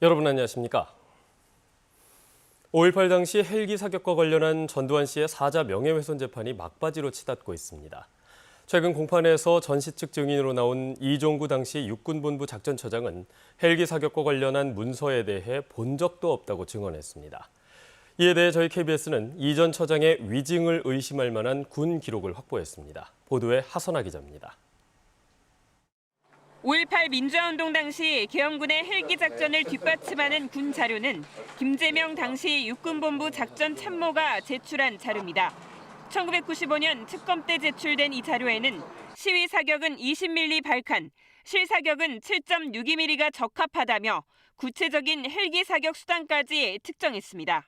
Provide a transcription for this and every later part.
여러분 안녕하십니까? 5.18 당시 헬기 사격과 관련한 전두환 씨의 사자 명예훼손 재판이 막바지로 치닫고 있습니다. 최근 공판에서 전시 측 증인으로 나온 이종구 당시 육군본부 작전처장은 헬기 사격과 관련한 문서에 대해 본 적도 없다고 증언했습니다. 이에 대해 저희 KBS는 이 전 처장의 위증을 의심할 만한 군 기록을 확보했습니다. 보도에 하선아 기자입니다. 5.18 민주화운동 당시 계엄군의 헬기 작전을 뒷받침하는 군 자료는 김재명 당시 육군본부 작전 참모가 제출한 자료입니다. 1995년 특검 때 제출된 이 자료에는 시위 사격은 20mm 발칸, 실사격은 7.62mm가 적합하다며 구체적인 헬기 사격 수단까지 특정했습니다.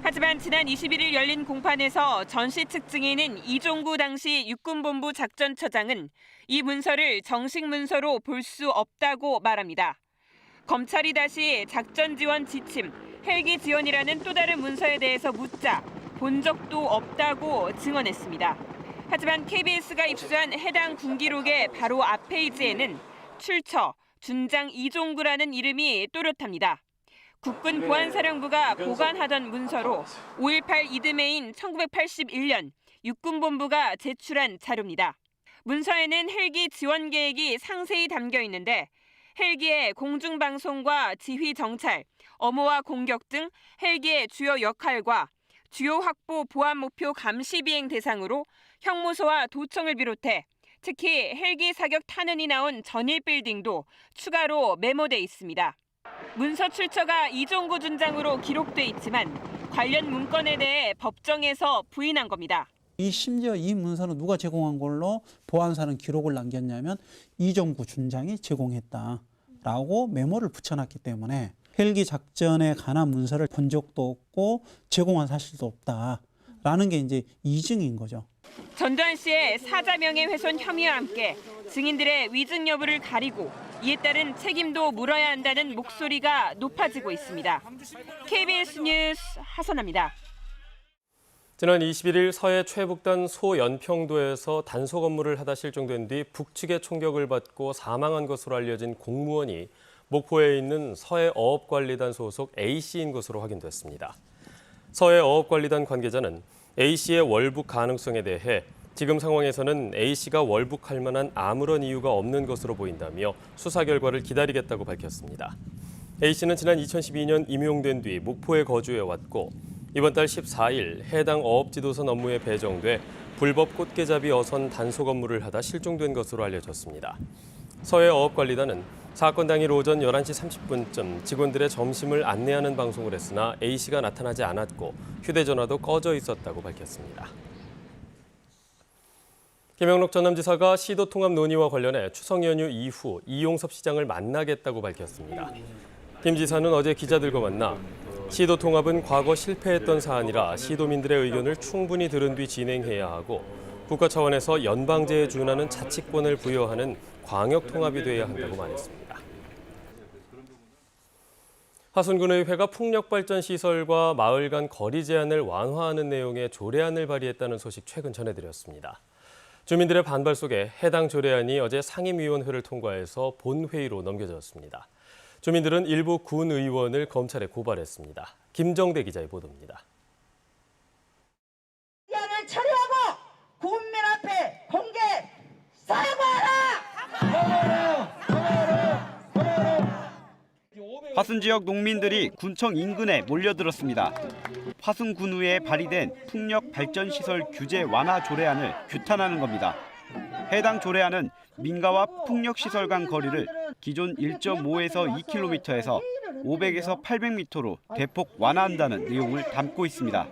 하지만 지난 21일 열린 공판에서 전시 측 증인인 이종구 당시 육군본부 작전처장은 이 문서를 정식 문서로 볼 수 없다고 말합니다. 검찰이 다시 작전 지원 지침, 헬기 지원이라는 또 다른 문서에 대해서 묻자 본 적도 없다고 증언했습니다. 하지만 KBS가 입수한 해당 군 기록의 바로 앞 페이지에는 출처, 준장 이종구라는 이름이 또렷합니다. 국군 보안사령부가 보관하던 문서로 5.18 이듬해인 1981년 육군본부가 제출한 자료입니다. 문서에는 헬기 지원 계획이 상세히 담겨 있는데 헬기의 공중방송과 지휘 정찰, 엄호와 공격 등 헬기의 주요 역할과 주요 확보 보안 목표 감시 비행 대상으로 형무소와 도청을 비롯해 특히 헬기 사격 탄원이 나온 전일 빌딩도 추가로 메모돼 있습니다. 문서 출처가 이종구 준장으로 기록돼 있지만 관련 문건에 대해 법정에서 부인한 겁니다. 심지어 이 문서는 누가 제공한 걸로 보안사는 기록을 남겼냐면 이종구 준장이 제공했다라고 메모를 붙여놨기 때문에 헬기 작전에 관한 문서를 본 적도 없고 제공한 사실도 없다라는 게 이제 이증인 거죠. 전두환 씨의 사자 명예훼손 혐의와 함께 증인들의 위증 여부를 가리고 이에 따른 책임도 물어야 한다는 목소리가 높아지고 있습니다. KBS 뉴스 하선아입니다. 지난 21일 서해 최북단 소연평도에서 단속 업무를 하다 실종된 뒤 북측의 총격을 받고 사망한 것으로 알려진 공무원이 목포에 있는 서해어업관리단 소속 A씨인 것으로 확인됐습니다. 서해어업관리단 관계자는 A씨의 월북 가능성에 대해 지금 상황에서는 A씨가 월북할 만한 아무런 이유가 없는 것으로 보인다며 수사 결과를 기다리겠다고 밝혔습니다. A씨는 지난 2012년 임용된 뒤 목포에 거주해왔고 이번 달 14일 해당 어업지도선 업무에 배정돼 불법 꽃게잡이 어선 단속 업무를 하다 실종된 것으로 알려졌습니다. 서해어업관리단은 사건 당일 오전 11시 30분쯤 직원들의 점심을 안내하는 방송을 했으나 A씨가 나타나지 않았고 휴대전화도 꺼져 있었다고 밝혔습니다. 김영록 전남지사가 시도 통합 논의와 관련해 추석 연휴 이후 이용섭 시장을 만나겠다고 밝혔습니다. 김 지사는 어제 기자들과 만나 시도 통합은 과거 실패했던 사안이라 시도민들의 의견을 충분히 들은 뒤 진행해야 하고 국가 차원에서 연방제에 준하는 자치권을 부여하는 광역 통합이 돼야 한다고 말했습니다. 화순군의회가 풍력발전시설과 마을 간 거리 제한을 완화하는 내용의 조례안을 발의했다는 소식 최근 전해드렸습니다. 주민들의 반발 속에 해당 조례안이 어제 상임위원회를 통과해서 본회의로 넘겨졌습니다. 주민들은 일부 군 의원을 검찰에 고발했습니다. 김정대 기자의 보도입니다. 의견을 처리하고 국민 앞에 공개 사과하라! 화순 지역 농민들이 군청 인근에 몰려들었습니다. 화순 군의회에 발의된 풍력 발전 시설 규제 완화 조례안을 규탄하는 겁니다. 해당 조례안은 민가와 풍력 시설 간 거리를 기존 1.5에서 2km에서 500에서 800m로 대폭 완화한다는 내용을 담고 있습니다.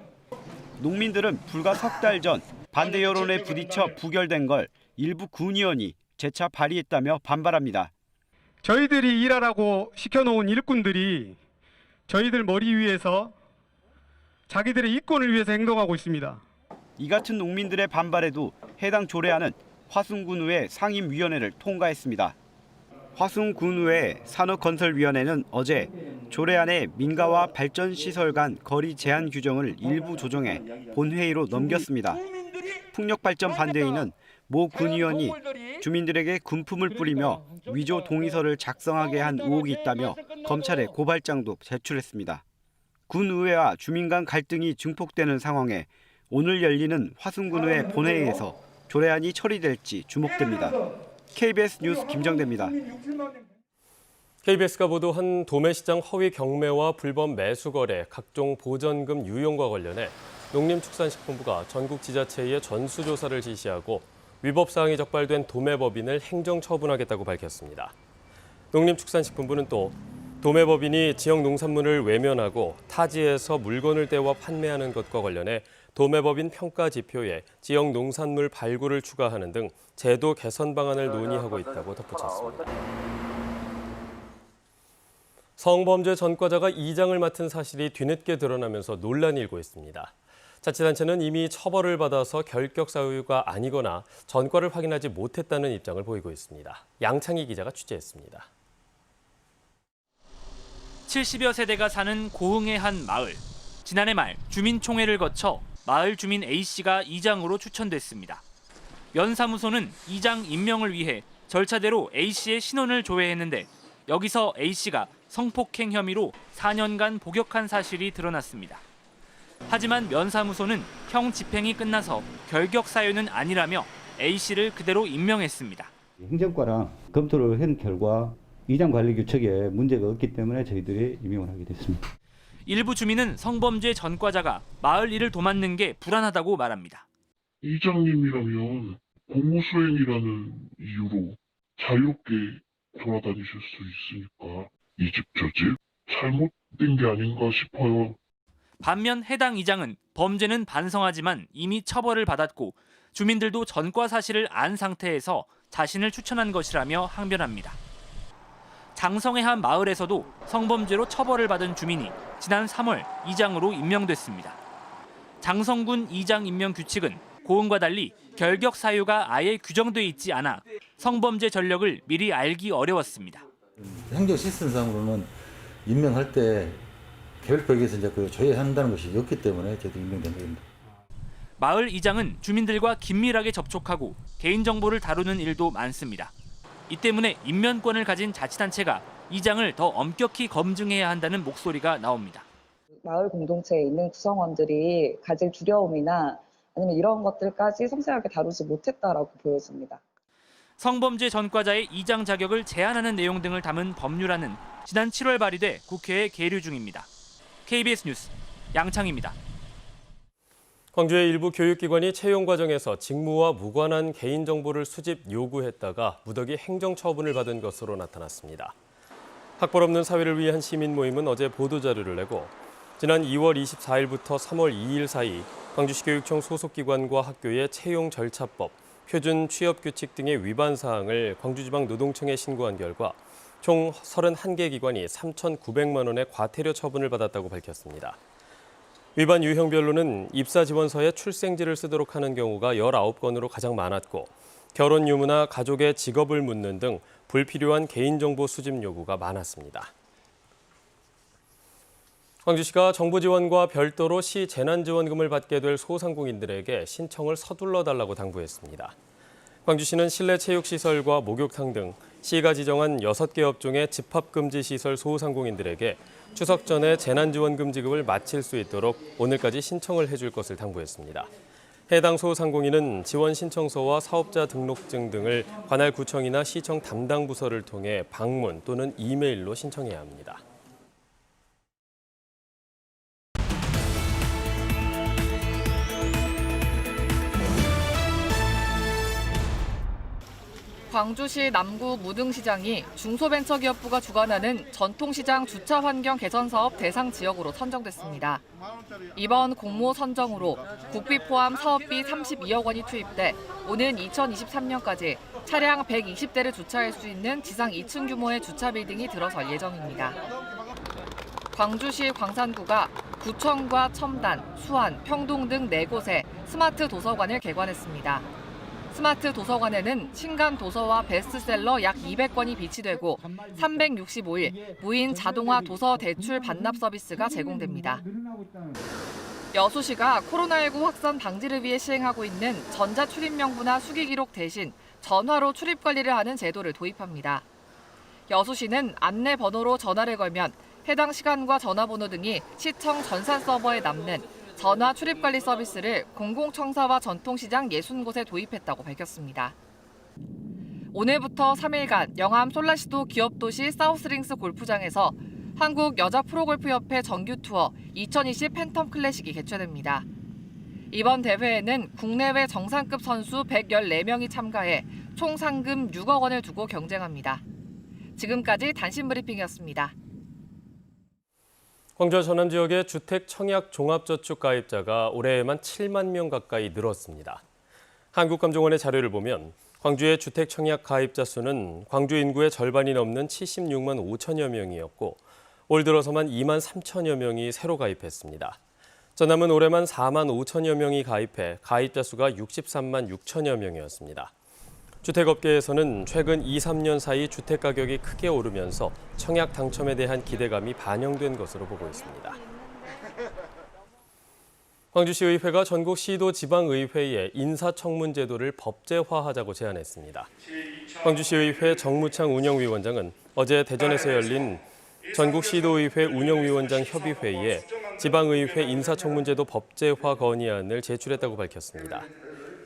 농민들은 불과 석 달 전 반대 여론에 부딪혀 부결된 걸 일부 군의원이 재차 발의했다며 반발합니다. 저희들이 일하라고 시켜놓은 일꾼들이 저희들 머리 위에서 자기들의 이권을 위해서 행동하고 있습니다. 이 같은 농민들의 반발에도 해당 조례안은 화순군의회 상임위원회를 통과했습니다. 화순군의회 산업건설위원회는 어제 조례안의 민가와 발전시설 간 거리 제한 규정을 일부 조정해 본회의로 넘겼습니다. 풍력발전 반대위는 모 군의원이 주민들에게 군품을 뿌리며 위조 동의서를 작성하게 한 의혹이 있다며 검찰에 고발장도 제출했습니다. 군의회와 주민 간 갈등이 증폭되는 상황에 오늘 열리는 화순군의회 본회의에서 조례안이 처리될지 주목됩니다. KBS 뉴스 김정대입니다. KBS가 보도한 도매시장 허위 경매와 불법 매수 거래, 각종 보전금 유용과 관련해 농림축산식품부가 전국 지자체에 전수조사를 지시하고 위법 사항이 적발된 도매법인을 행정처분하겠다고 밝혔습니다. 농림축산식품부는 또 도매법인이 지역 농산물을 외면하고 타지에서 물건을 떼와 판매하는 것과 관련해 도매법인 평가 지표에 지역 농산물 발굴을 추가하는 등 제도 개선 방안을 논의하고 있다고 덧붙였습니다. 성범죄 전과자가 이장을 맡은 사실이 뒤늦게 드러나면서 논란이 일고 있습니다. 자치단체는 이미 처벌을 받아서 결격 사유가 아니거나 전과를 확인하지 못했다는 입장을 보이고 있습니다. 양창희 기자가 취재했습니다. 70여 세대가 사는 고흥의 한 마을. 지난해 말 주민총회를 거쳐 마을 주민 A씨가 이장으로 추천됐습니다. 면사무소는 이장 임명을 위해 절차대로 A씨의 신원을 조회했는데 여기서 A씨가 성폭행 혐의로 4년간 복역한 사실이 드러났습니다. 하지만 면사무소는 형 집행이 끝나서 결격 사유는 아니라며 A씨를 그대로 임명했습니다. 행정과랑 검토를 한 결과 이장관리 규칙에 문제가 없기 때문에 저희들이 임명을 하게 됐습니다. 일부 주민은 성범죄 전과자가 마을 일을 도맡는 게 불안하다고 말합니다. 이장님이라면 공무수행이라는 이유로 자유롭게 돌아다니실 수 있으니까 이 집 저 집 잘못된 게 아닌가 싶어요. 반면 해당 이장은 범죄는 반성하지만 이미 처벌을 받았고 주민들도 전과 사실을 안 상태에서 자신을 추천한 것이라며 항변합니다. 장성의 한 마을에서도 성범죄로 처벌을 받은 주민이 지난 3월 이장으로 임명됐습니다. 장성군 이장 임명 규칙은 고흥과 달리 결격 사유가 아예 규정돼 있지 않아 성범죄 전력을 미리 알기 어려웠습니다. 행정 시스템상으로는 임명할 때 개별법에서 이제 그 조회한다는 것이 없기 때문에 저도 임명된 겁니다. 마을 이장은 주민들과 긴밀하게 접촉하고 개인정보를 다루는 일도 많습니다. 이 때문에 임면권을 가진 자치단체가 이장을 더 엄격히 검증해야 한다는 목소리가 나옵니다. 마을 공동체에 있는 구성원들이 가질 두려움이나 아니면 이런 것들까지 섬세하게 다루지 못했다라고 보여집니다. 성범죄 전과자의 이장 자격을 제한하는 내용 등을 담은 법률안은 지난 7월 발의돼 국회에 계류 중입니다. KBS 뉴스 양창희입니다. 광주의 일부 교육기관이 채용 과정에서 직무와 무관한 개인정보를 수집 요구했다가 무더기 행정처분을 받은 것으로 나타났습니다. 학벌 없는 사회를 위한 시민 모임은 어제 보도자료를 내고 지난 2월 24일부터 3월 2일 사이 광주시 교육청 소속기관과 학교의 채용 절차법, 표준 취업규칙 등의 위반 사항을 광주지방노동청에 신고한 결과 총 31개 기관이 3,900만 원의 과태료 처분을 받았다고 밝혔습니다. 위반 유형별로는 입사 지원서에 출생지를 쓰도록 하는 경우가 19건으로 가장 많았고 결혼 유무나 가족의 직업을 묻는 등 불필요한 개인정보 수집 요구가 많았습니다. 광주시가 정부 지원과 별도로 시 재난지원금을 받게 될 소상공인들에게 신청을 서둘러 달라고 당부했습니다. 광주시는 실내 체육시설과 목욕탕 등 시가 지정한 6개 업종의 집합금지 시설 소상공인들에게 추석 전에 재난지원금 지급을 마칠 수 있도록 오늘까지 신청을 해줄 것을 당부했습니다. 해당 소상공인은 지원 신청서와 사업자 등록증 등을 관할 구청이나 시청 담당 부서를 통해 방문 또는 이메일로 신청해야 합니다. 광주시 남구 무등시장이 중소벤처기업부가 주관하는 전통시장 주차 환경 개선 사업 대상 지역으로 선정됐습니다. 이번 공모 선정으로 국비 포함 사업비 32억 원이 투입돼 오는 2023년까지 차량 120대를 주차할 수 있는 지상 2층 규모의 주차 빌딩이 들어설 예정입니다. 광주시 광산구가 구청과 첨단, 수안, 평동 등 4곳에 스마트 도서관을 개관했습니다. 스마트 도서관에는 신간 도서와 베스트셀러 약 200권이 비치되고 365일 무인 자동화 도서 대출 반납 서비스가 제공됩니다. 여수시가 코로나19 확산 방지를 위해 시행하고 있는 전자출입명부나 수기기록 대신 전화로 출입 관리를 하는 제도를 도입합니다. 여수시는 안내 번호로 전화를 걸면 해당 시간과 전화번호 등이 시청 전산 서버에 남는 전화 출입 관리 서비스를 공공청사와 전통시장 60곳에 도입했다고 밝혔습니다. 오늘부터 3일간 영암 솔라시도 기업도시 사우스링스 골프장에서 한국 여자 프로골프협회 정규 투어 2020 팬텀 클래식이 개최됩니다. 이번 대회에는 국내외 정상급 선수 114명이 참가해 총 상금 6억 원을 두고 경쟁합니다. 지금까지 단신 브리핑이었습니다. 광주와 전남 지역의 주택 청약 종합저축 가입자가 올해에만 7만 명 가까이 늘었습니다. 한국감정원의 자료를 보면 광주의 주택 청약 가입자 수는 광주 인구의 절반이 넘는 76만 5천여 명이었고 올 들어서만 2만 3천여 명이 새로 가입했습니다. 전남은 올해만 4만 5천여 명이 가입해 가입자 수가 63만 6천여 명이었습니다. 주택업계에서는 최근 2, 3년 사이 주택가격이 크게 오르면서 청약 당첨에 대한 기대감이 반영된 것으로 보고 있습니다. 광주시의회가 전국 시도 지방의회에 인사청문제도를 법제화하자고 제안했습니다. 광주시의회 정무창 운영위원장은 어제 대전에서 열린 전국 시도의회 운영위원장 협의회의에 지방의회 인사청문제도 법제화 건의안을 제출했다고 밝혔습니다.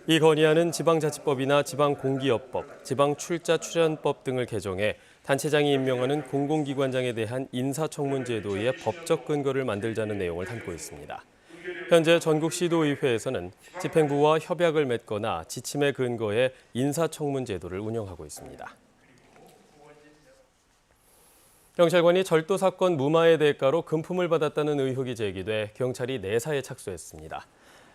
이 건의안은 지방자치법이나 지방공기업법, 지방출자출연법 등을 개정해 단체장이 임명하는 공공기관장에 대한 인사청문제도의 법적 근거를 만들자는 내용을 담고 있습니다. 현재 전국 시도의회에서는 집행부와 협약을 맺거나 지침에 근거해 인사청문제도를 운영하고 있습니다. 경찰관이 절도 사건 무마의 대가로 금품을 받았다는 의혹이 제기돼 경찰이 내사에 착수했습니다.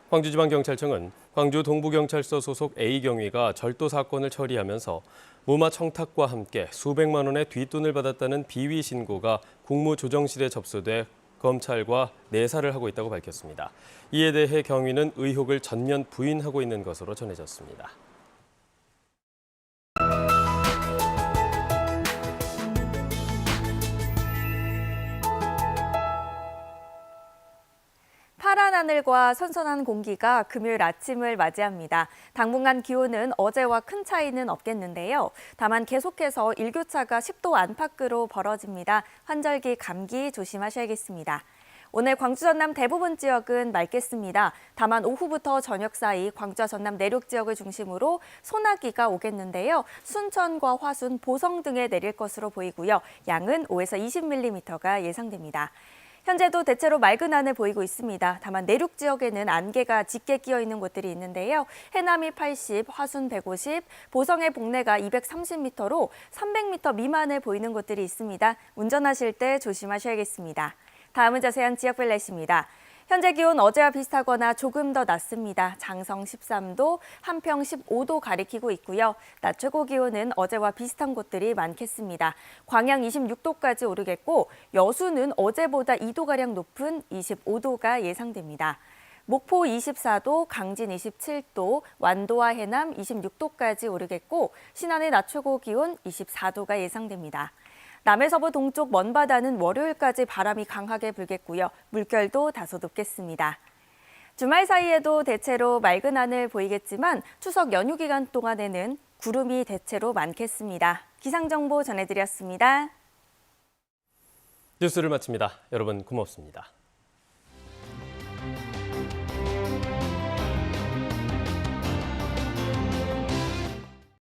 광주지방경찰청은 광주 동부경찰서 소속 A경위가 절도 사건을 처리하면서 무마 청탁과 함께 수백만 원의 뒷돈을 받았다는 비위 신고가 국무조정실에 접수돼 검찰과 내사를 하고 있다고 밝혔습니다. 이에 대해 경위는 의혹을 전면 부인하고 있는 것으로 전해졌습니다. 파란 하늘과 선선한 공기가 금요일 아침을 맞이합니다. 당분간 기온은 어제와 큰 차이는 없겠는데요. 다만 계속해서 일교차가 10도 안팎으로 벌어집니다. 환절기 감기 조심하셔야겠습니다. 오늘 광주 전남 대부분 지역은 맑겠습니다. 다만 오후부터 저녁 사이 광주와 전남 내륙 지역을 중심으로 소나기가 오겠는데요. 순천과 화순, 보성 등에 내릴 것으로 보이고요. 양은 5에서 20mm가 예상됩니다. 현재도 대체로 맑은 하늘 보이고 있습니다. 다만 내륙 지역에는 안개가 짙게 끼어 있는 곳들이 있는데요. 해남이 80, 화순 150, 보성의 복내가 230m로 300m 미만을 보이는 곳들이 있습니다. 운전하실 때 조심하셔야겠습니다. 다음은 자세한 지역별 날씨입니다. 현재 기온 어제와 비슷하거나 조금 더 낮습니다. 장성 13도, 한평 15도 가리키고 있고요. 낮 최고 기온은 어제와 비슷한 곳들이 많겠습니다. 광양 26도까지 오르겠고 여수는 어제보다 2도가량 높은 25도가 예상됩니다. 목포 24도, 강진 27도, 완도와 해남 26도까지 오르겠고 신안의 낮 최고 기온 24도가 예상됩니다. 남해서부 동쪽 먼바다는 월요일까지 바람이 강하게 불겠고요. 물결도 다소 높겠습니다. 주말 사이에도 대체로 맑은 하늘 보이겠지만 추석 연휴 기간 동안에는 구름이 대체로 많겠습니다. 기상정보 전해드렸습니다. 뉴스를 마칩니다. 여러분 고맙습니다.